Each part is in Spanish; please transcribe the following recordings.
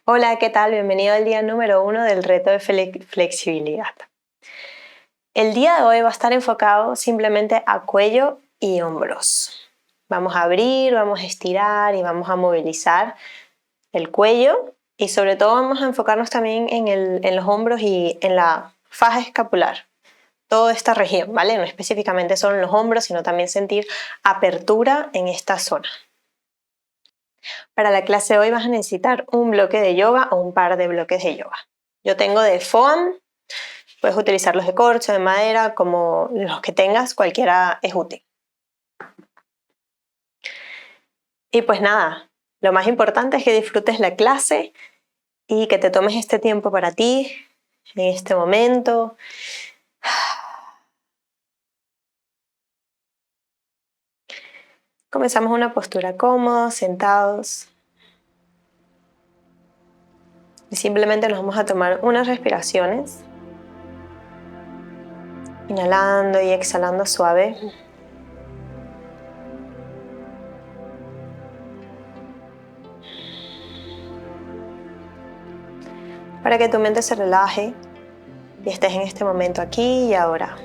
Hola, ¿qué tal? Bienvenido al día número 1 del reto de flexibilidad. El día de hoy va a estar enfocado simplemente a cuello y hombros. Vamos a abrir, vamos a estirar y vamos a movilizar el cuello y sobre todo vamos a enfocarnos también en los hombros y en la faja escapular. Toda esta región, ¿vale? No específicamente solo en los hombros, sino también sentir apertura en esta zona. Para la clase de hoy vas a necesitar un bloque de yoga o un par de bloques de yoga. Yo tengo de foam, puedes utilizar los de corcho, de madera, como los que tengas, cualquiera es útil. Y pues nada, lo más importante es que disfrutes la clase y que te tomes este tiempo para ti, en este momento. Comenzamos una postura cómoda, sentados. Y simplemente nos vamos a tomar unas respiraciones. Inhalando y exhalando suave. Para que tu mente se relaje y estés en este momento aquí y ahora.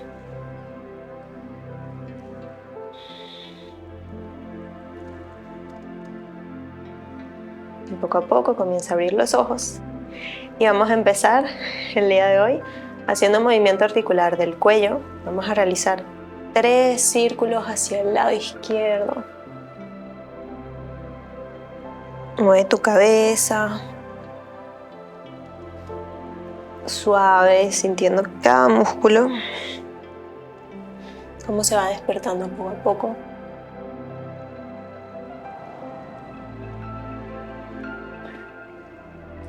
Y poco a poco comienza a abrir los ojos. Y vamos a empezar el día de hoy haciendo un movimiento articular del cuello. Vamos a realizar 3 círculos hacia el lado izquierdo. Mueve tu cabeza. Suave, sintiendo cada músculo. Cómo se va despertando poco a poco.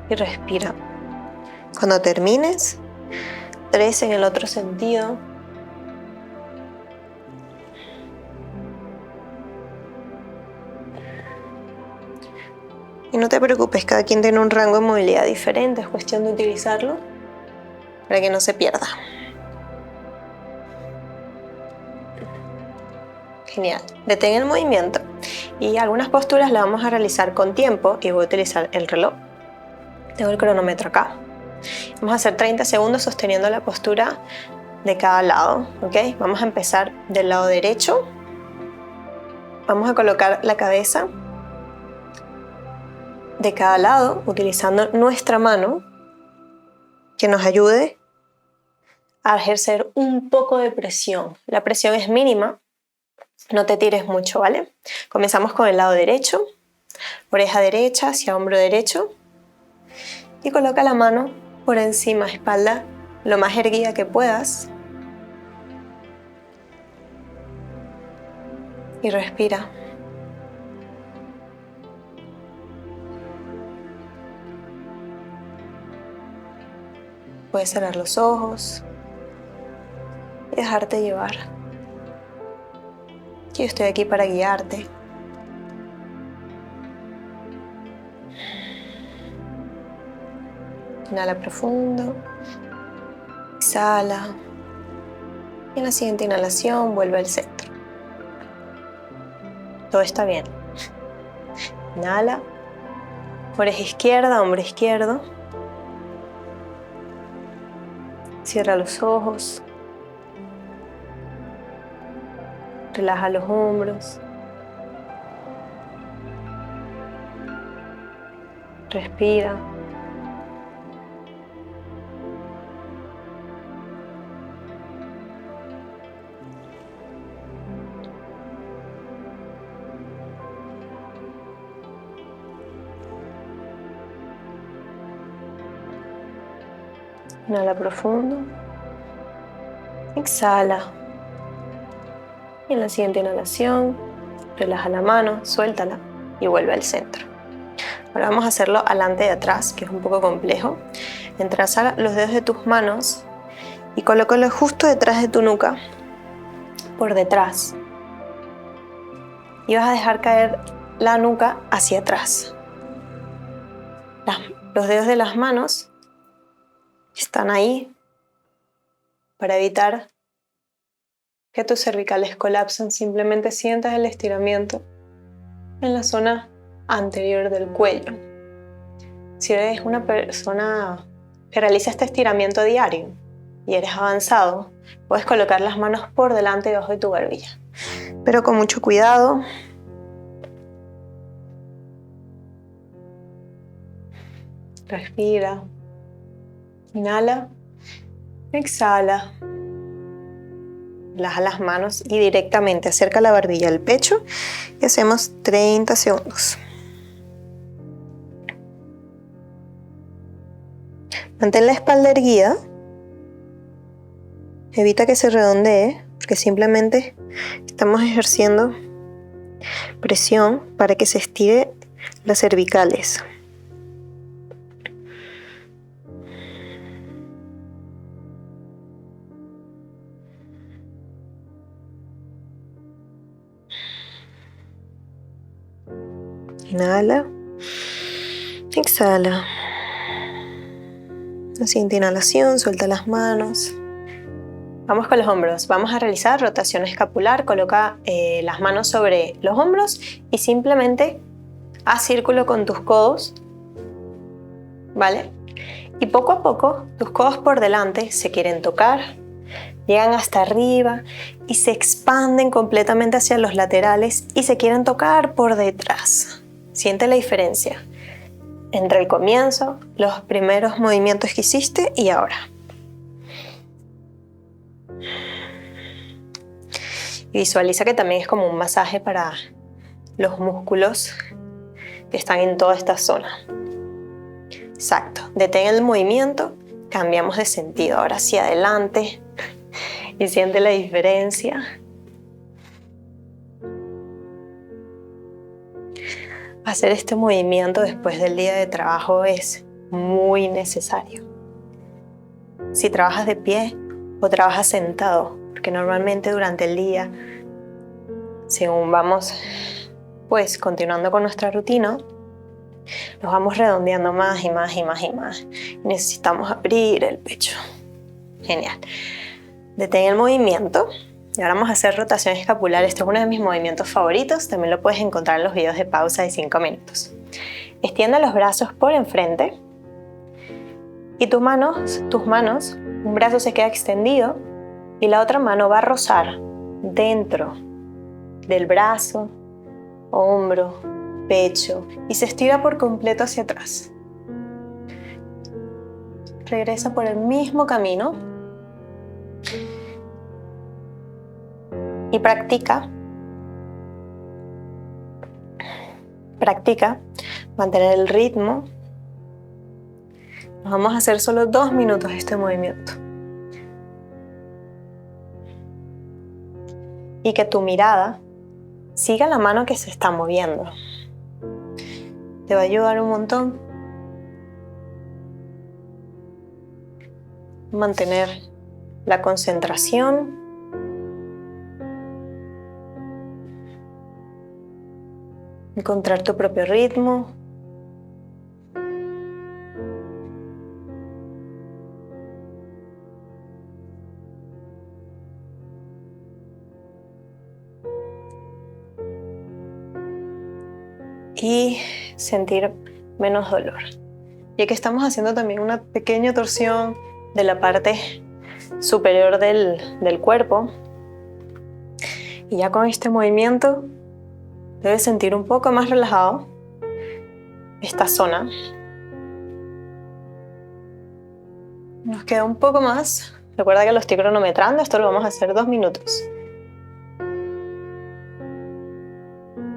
Y respira. Cuando termines, 3 en el otro sentido. Y no te preocupes, cada quien tiene un rango de movilidad diferente, es cuestión de utilizarlo para que no se pierda. Genial. Detén el movimiento y algunas posturas las vamos a realizar con tiempo y voy a utilizar el reloj. Tengo el cronómetro acá. Vamos a hacer 30 segundos sosteniendo la postura de cada lado, ¿ok? Vamos a empezar del lado derecho. Vamos a colocar la cabeza de cada lado utilizando nuestra mano que nos ayude a ejercer un poco de presión. La presión es mínima, no te tires mucho, ¿vale? Comenzamos con el lado derecho, oreja derecha hacia hombro derecho y coloca la mano por encima, espalda, lo más erguida que puedas. Y respira. Puedes cerrar los ojos y dejarte llevar. Yo estoy aquí para guiarte. Inhala profundo. Exhala. Y en la siguiente inhalación vuelve al centro. Todo está bien. Inhala. Oreja izquierda, hombro izquierdo. Cierra los ojos. Relaja los hombros. Respira. Inhala profundo. Exhala. Y en la siguiente inhalación, relaja la mano, suéltala y vuelve al centro. Ahora vamos a hacerlo adelante y atrás, que es un poco complejo. Entrelaza los dedos de tus manos y colócalos justo detrás de tu nuca, por detrás. Y vas a dejar caer la nuca hacia atrás. Los dedos de las manos están ahí para evitar que tus cervicales colapsen. Simplemente sientas el estiramiento en la zona anterior del cuello. Si eres una persona que realiza este estiramiento diario y eres avanzado, puedes colocar las manos por delante y debajo de tu barbilla. Pero con mucho cuidado. Respira. Inhala. Exhala. Relaja las manos y directamente acerca la barbilla al pecho y hacemos 30 segundos. Mantén la espalda erguida. Evita que se redondee, porque simplemente estamos ejerciendo presión para que se estire las cervicales. Inhala. Exhala. La siguiente inhalación, suelta las manos. Vamos con los hombros. Vamos a realizar rotación escapular. Coloca las manos sobre los hombros y simplemente haz círculo con tus codos. ¿Vale? Y poco a poco tus codos por delante se quieren tocar, llegan hasta arriba y se expanden completamente hacia los laterales y se quieren tocar por detrás. Siente la diferencia entre el comienzo, los primeros movimientos que hiciste y ahora. Y visualiza que también es como un masaje para los músculos que están en toda esta zona. Exacto. Detén el movimiento, cambiamos de sentido. Ahora hacia adelante y siente la diferencia. Hacer este movimiento después del día de trabajo es muy necesario. Si trabajas de pie o trabajas sentado, porque normalmente durante el día, según vamos pues continuando con nuestra rutina, nos vamos redondeando más y más y más y más. Necesitamos abrir el pecho. Genial. Detén el movimiento. Y ahora vamos a hacer rotación escapular. Este es uno de mis movimientos favoritos. También lo puedes encontrar en los videos de pausa de 5 minutos. Extiende los brazos por enfrente. Y tus manos, un brazo se queda extendido y la otra mano va a rozar dentro del brazo, hombro, pecho y se estira por completo hacia atrás. Regresa por el mismo camino y practica mantener el ritmo. Nos vamos a hacer solo 2 minutos este movimiento. Y que tu mirada siga la mano que se está moviendo. Te va a ayudar un montón. Mantener la concentración. Encontrar tu propio ritmo. Y sentir menos dolor. Ya que estamos haciendo también una pequeña torsión de la parte superior del cuerpo. Y ya con este movimiento debes sentir un poco más relajado esta zona. Nos queda un poco más. Recuerda que lo estoy cronometrando. Esto lo vamos a hacer 2 minutos.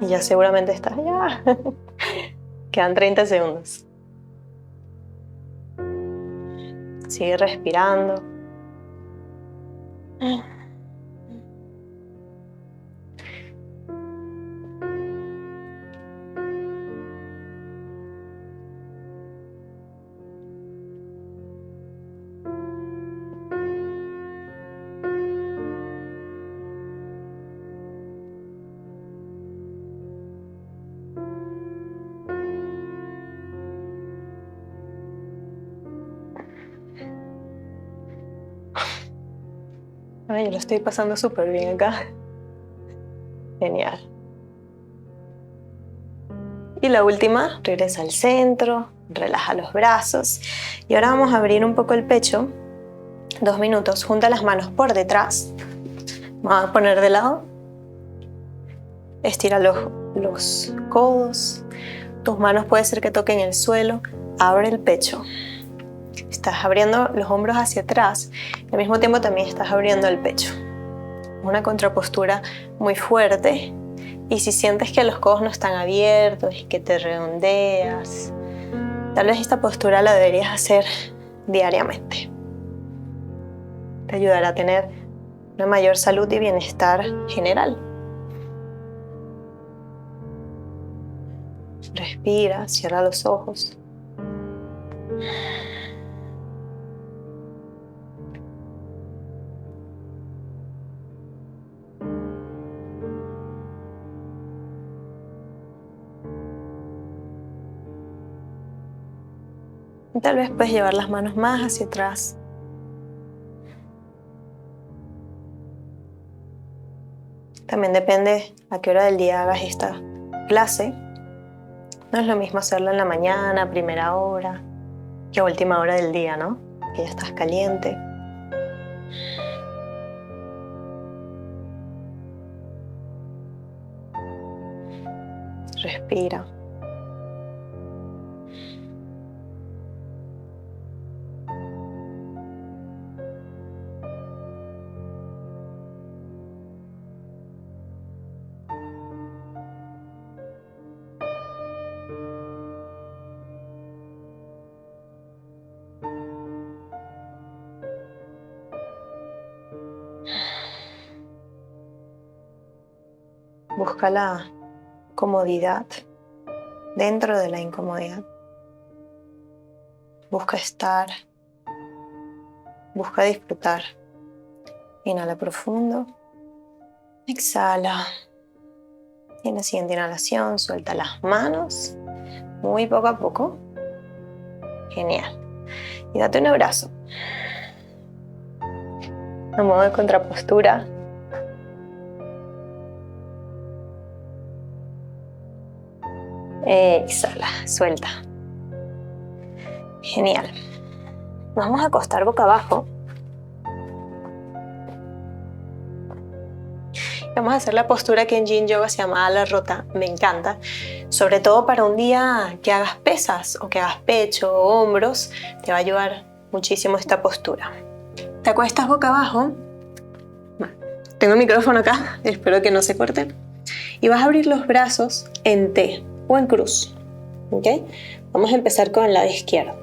Y ya seguramente estás ya. Quedan 30 segundos. Sigue respirando. Ay, yo lo estoy pasando súper bien acá. Genial. Y la última, regresa al centro, relaja los brazos. Y ahora vamos a abrir un poco el pecho. 2 minutos, junta las manos por detrás. Vamos a poner de lado. Estira los codos. Tus manos puede ser que toquen el suelo. Abre el pecho. Estás abriendo los hombros hacia atrás. Al mismo tiempo también estás abriendo el pecho. Una contrapostura muy fuerte. Y si sientes que los codos no están abiertos y que te redondeas, tal vez esta postura la deberías hacer diariamente. Te ayudará a tener una mayor salud y bienestar general. Respira, cierra los ojos. Y tal vez puedes llevar las manos más hacia atrás. También depende a qué hora del día hagas esta clase. No es lo mismo hacerlo en la mañana, primera hora, que a última hora del día, ¿no? Que ya estás caliente. Respira. Busca la comodidad dentro de la incomodidad. Busca estar. Busca disfrutar. Inhala profundo. Exhala. Y en la siguiente inhalación, suelta las manos. Muy poco a poco. Genial. Y date un abrazo. A modo de contrapostura. Exhala, suelta. Genial. Nos vamos a acostar boca abajo. Vamos a hacer la postura que en Yin Yoga se llama ala rota. Me encanta. Sobre todo para un día que hagas pesas o que hagas pecho o hombros. Te va a ayudar muchísimo esta postura. Te acuestas boca abajo. Tengo el micrófono acá. Espero que no se corte. Y vas a abrir los brazos en T o en cruz. ¿Ok? Vamos a empezar con el lado izquierdo.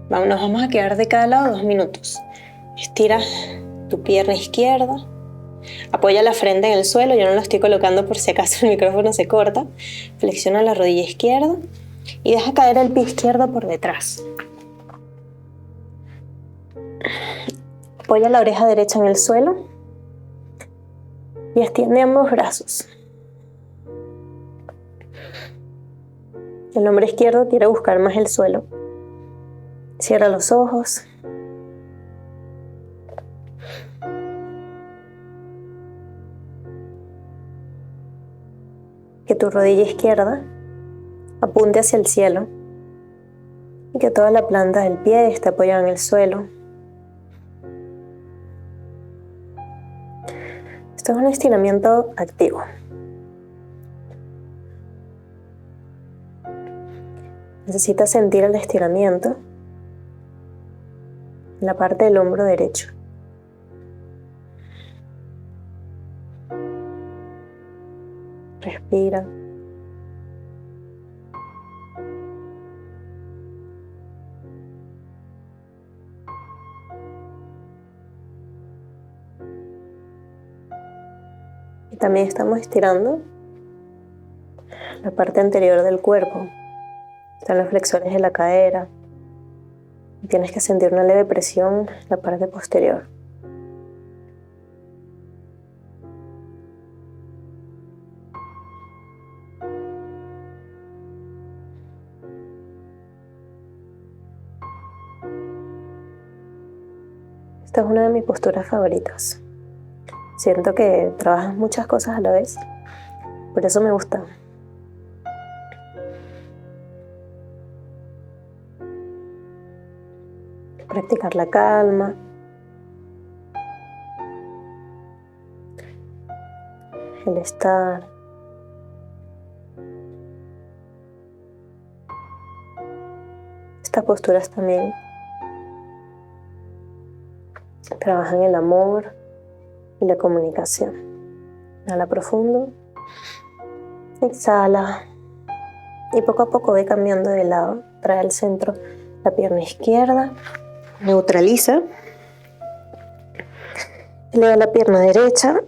Nos vamos a quedar de cada lado 2 minutos. Estira tu pierna izquierda. Apoya la frente en el suelo. Yo no lo estoy colocando por si acaso el micrófono se corta. Flexiona la rodilla izquierda y deja caer el pie izquierdo por detrás. Apoya la oreja derecha en el suelo y extiende ambos brazos. El hombro izquierdo quiere buscar más el suelo. Cierra los ojos. Que tu rodilla izquierda apunte hacia el cielo y que toda la planta del pie esté apoyada en el suelo. Esto es un estiramiento activo. Necesitas sentir el estiramiento en la parte del hombro derecho. Respira. Y también estamos estirando la parte anterior del cuerpo. Están los flexores de la cadera. Y tienes que sentir una leve presión en la parte posterior. Esta es una de mis posturas favoritas. Siento que trabajas muchas cosas a la vez. Por eso me gusta. practicar la calma, el estar. Estas posturas también trabajan el amor y la comunicación. Inhala profundo, exhala y poco a poco ve cambiando de lado. Trae al centro la pierna izquierda, neutraliza, eleva la pierna derecha,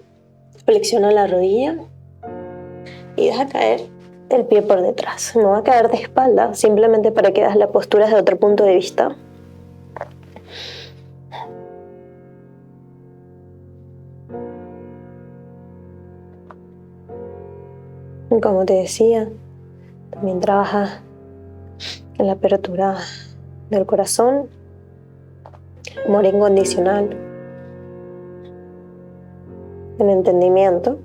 flexiona la rodilla y deja caer el pie por detrás. No va a caer de espalda, simplemente para que veas la postura desde otro punto de vista. Y como te decía, también trabaja en la apertura del corazón, amor incondicional, el entendimiento.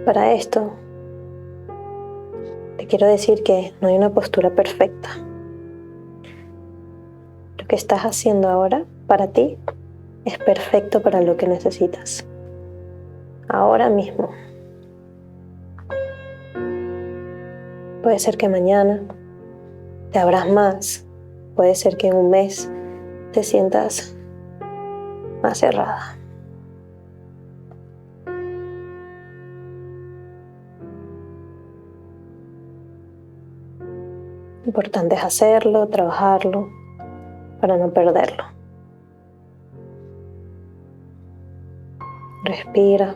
Para esto, te quiero decir que no hay una postura perfecta. Lo que estás haciendo ahora para ti es perfecto para lo que necesitas. Ahora mismo. Puede ser que mañana te abras más. Puede ser que en un mes te sientas más cerrada. Lo importante es hacerlo, trabajarlo, para no perderlo. Respira.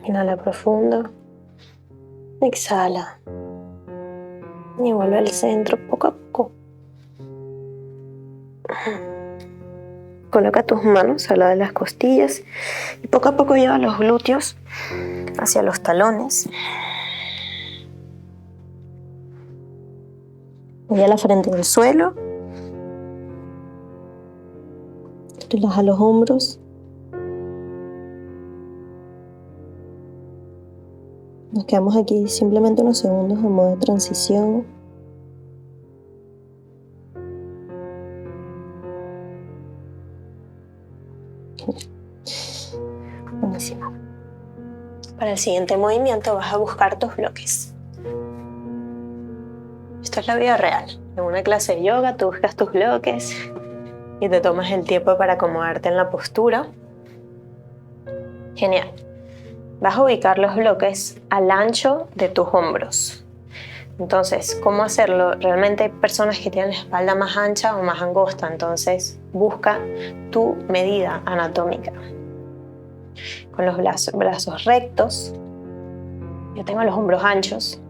Inhala profundo. Exhala. Y vuelve al centro poco a poco. Coloca tus manos al lado de las costillas y poco a poco lleva los glúteos hacia los talones. Voy a la frente del suelo. Relaja los hombros. Nos quedamos aquí simplemente unos segundos en modo de transición. Buenísimo. Para el siguiente movimiento vas a buscar tus bloques. Esto es la vida real. En una clase de yoga tú buscas tus bloques y te tomas el tiempo para acomodarte en la postura. Genial. Vas a ubicar los bloques al ancho de tus hombros. Entonces, ¿cómo hacerlo? Realmente hay personas que tienen la espalda más ancha o más angosta, entonces busca tu medida anatómica. Con los brazos rectos, yo tengo los hombros anchos.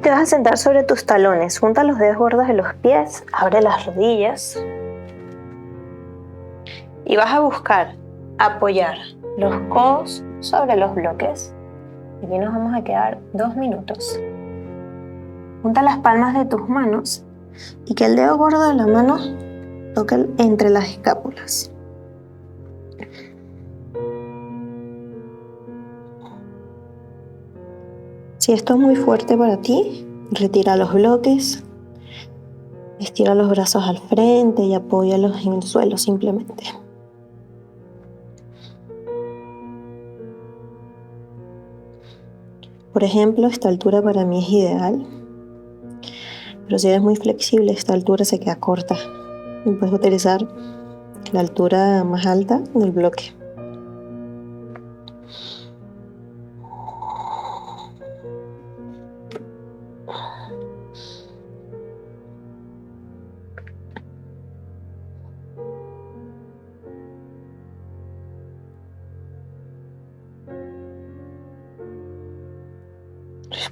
Te vas a sentar sobre tus talones, junta los dedos gordos de los pies, abre las rodillas y vas a buscar apoyar los codos sobre los bloques. Aquí nos vamos a quedar 2 minutos. Junta las palmas de tus manos y que el dedo gordo de la mano toque entre las escápulas. Si esto es muy fuerte para ti, retira los bloques, estira los brazos al frente y apóyalos en el suelo simplemente. Por ejemplo, esta altura para mí es ideal, pero si eres muy flexible, esta altura se queda corta y puedes utilizar la altura más alta del bloque.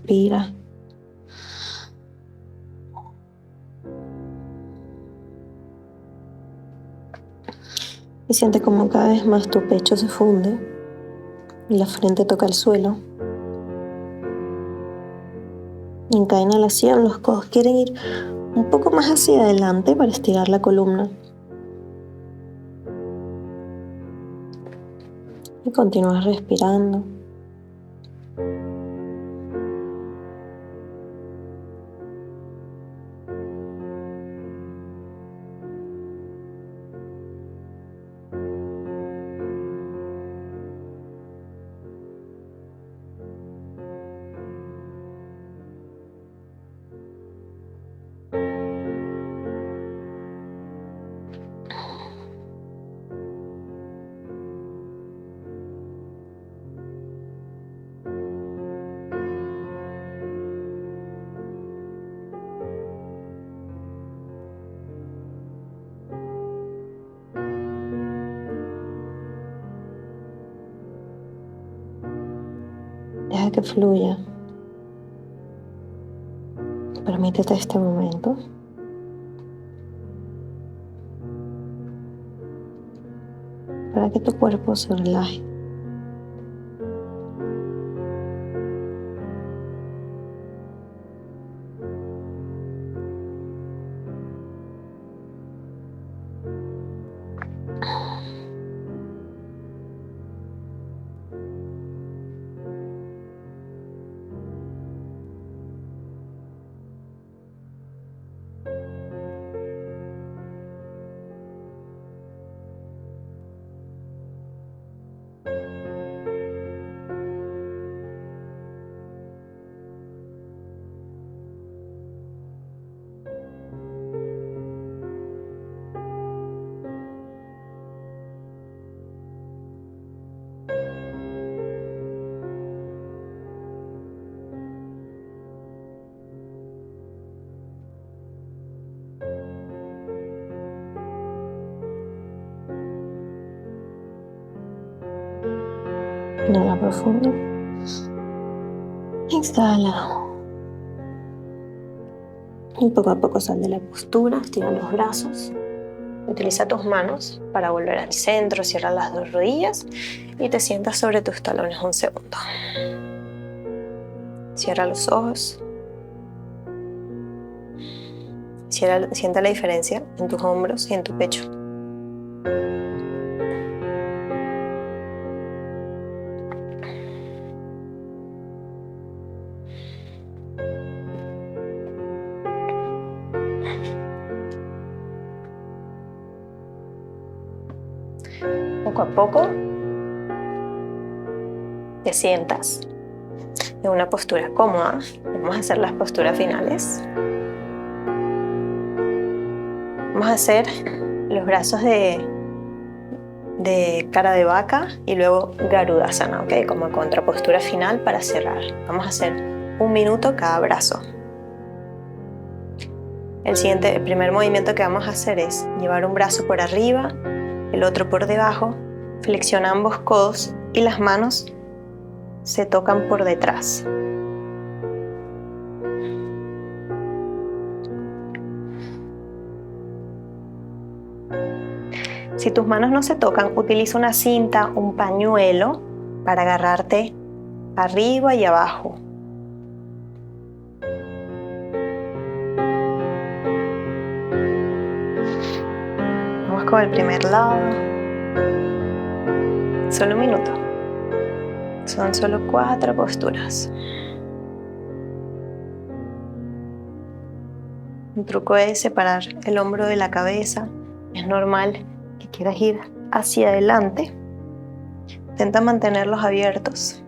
Respira. Y siente como cada vez más tu pecho se funde y la frente toca el suelo. Y en cada inhalación los codos quieren ir un poco más hacia adelante para estirar la columna. Y continúas respirando. Deja que fluya. Permítete este momento. Para que tu cuerpo se relaje. Inhala profundo. Exhala. Y poco a poco sal de la postura, estira los brazos. Utiliza tus manos para volver al centro, cierra las dos rodillas y te sientas sobre tus talones un segundo. Cierra los ojos. Siente la diferencia en tus hombros y en tu pecho. Poco a poco te sientas en una postura cómoda. Vamos a hacer las posturas finales. Vamos a hacer los brazos de cara de vaca y luego Garudasana, ¿ok? Como contrapostura final para cerrar. Vamos a hacer 1 minuto cada brazo. El primer movimiento que vamos a hacer es llevar un brazo por arriba, el otro por debajo, flexiona ambos codos y las manos se tocan por detrás. Si tus manos no se tocan, utiliza una cinta, un pañuelo para agarrarte arriba y abajo. Vamos con el primer lado. Solo 1 minuto. Son solo 4 posturas. Un truco es separar el hombro de la cabeza. Es normal que quieras ir hacia adelante. Intenta mantenerlos abiertos.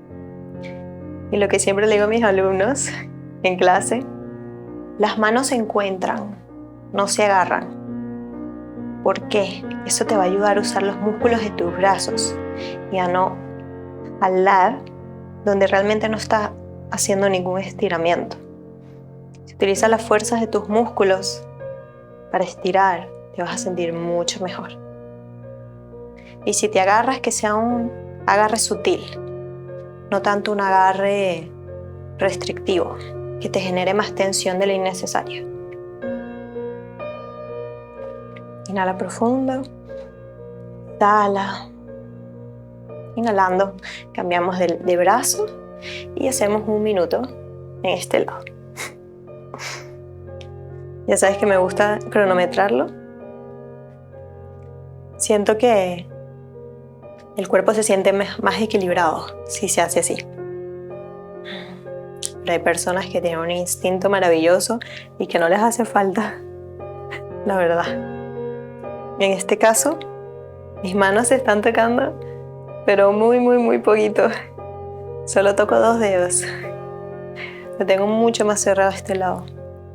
Y lo que siempre le digo a mis alumnos en clase, las manos se encuentran, no se agarran. ¿Por qué? Eso te va a ayudar a usar los músculos de tus brazos y a no jalar donde realmente no estás haciendo ningún estiramiento. Si utilizas las fuerzas de tus músculos para estirar, te vas a sentir mucho mejor. Y si te agarras, que sea un agarre sutil, no tanto un agarre restrictivo, que te genere más tensión de lo innecesaria. Inhala profundo, exhala. Inhalando, cambiamos de brazo y hacemos 1 minuto en este lado. Ya sabes que me gusta cronometrarlo. Siento que el cuerpo se siente más equilibrado si se hace así. Pero hay personas que tienen un instinto maravilloso y que no les hace falta, la verdad. En este caso, mis manos se están tocando, pero muy poquito. Solo toco 2 dedos. Lo tengo mucho más cerrado a este lado.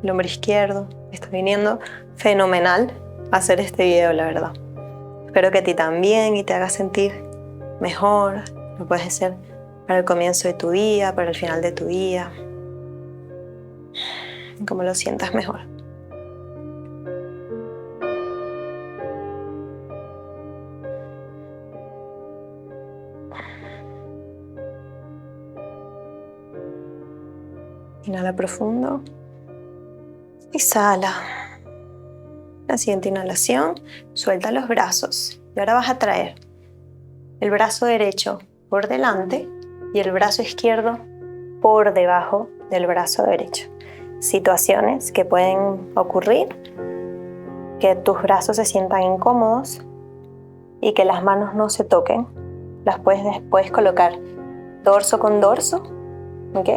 El hombro izquierdo. Está viniendo fenomenal hacer este video, la verdad. Espero que a ti también y te haga sentir mejor. Lo puedes hacer para el comienzo de tu día, para el final de tu día. Como lo sientas mejor. Inhala profundo. Exhala. La siguiente inhalación, suelta los brazos. Y ahora vas a traer el brazo derecho por delante y el brazo izquierdo por debajo del brazo derecho. Situaciones que pueden ocurrir, que tus brazos se sientan incómodos y que las manos no se toquen. Las puedes colocar dorso con dorso, ¿ok?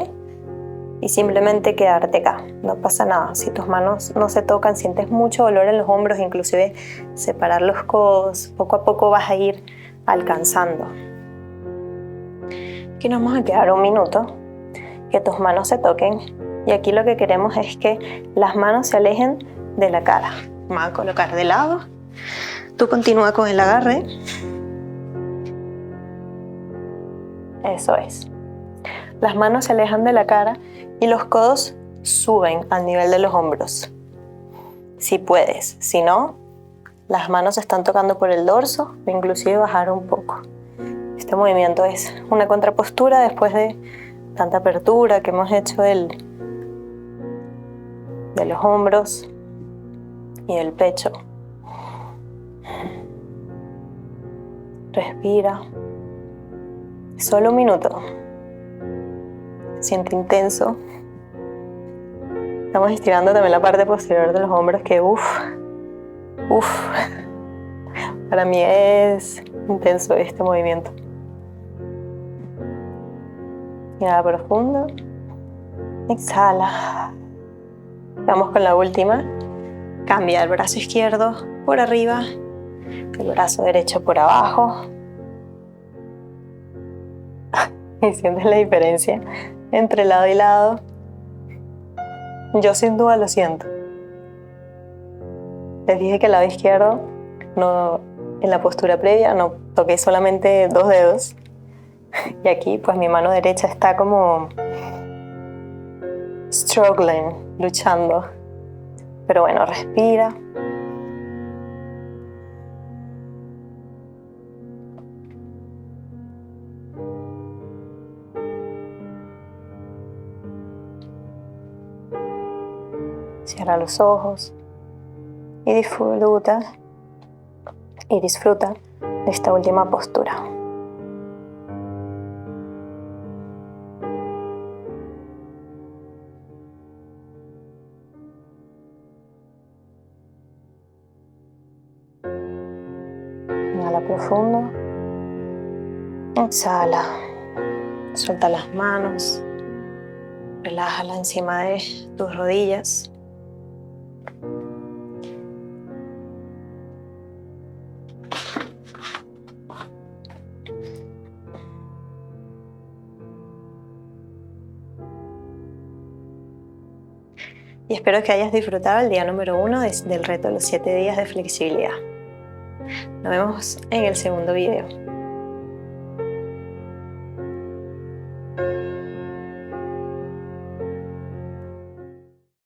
Y simplemente quedarte acá, no pasa nada. Si tus manos no se tocan, sientes mucho dolor en los hombros, inclusive separar los codos, poco a poco vas a ir alcanzando. Aquí nos vamos a quedar 1 minuto, que tus manos se toquen, y aquí lo que queremos es que las manos se alejen de la cara. Vamos a colocar de lado, tú continúa con el agarre. Eso es. Las manos se alejan de la cara y los codos suben al nivel de los hombros. Si puedes, si no, las manos se están tocando por el dorso o inclusive bajar un poco. Este movimiento es una contrapostura después de tanta apertura que hemos hecho de los hombros y del pecho. Respira. Solo 1 minuto. Siente intenso. Estamos estirando también la parte posterior de los hombros que para mí es intenso este movimiento. Inhala profundo. Exhala. Vamos con la última. Cambia el brazo izquierdo por arriba, el brazo derecho por abajo. Y sientes la diferencia entre lado y lado. Yo sin duda lo siento. Les dije que el lado izquierdo, no, en la postura previa, no toqué solamente 2 dedos. Y aquí pues mi mano derecha está como struggling, luchando. Pero bueno, respira. Cierra los ojos y disfruta de esta última postura. Inhala profundo. Exhala. Suelta las manos. Relájala encima de tus rodillas. Y espero que hayas disfrutado el día número 1 del reto de los 7 días de flexibilidad. Nos vemos en el segundo video.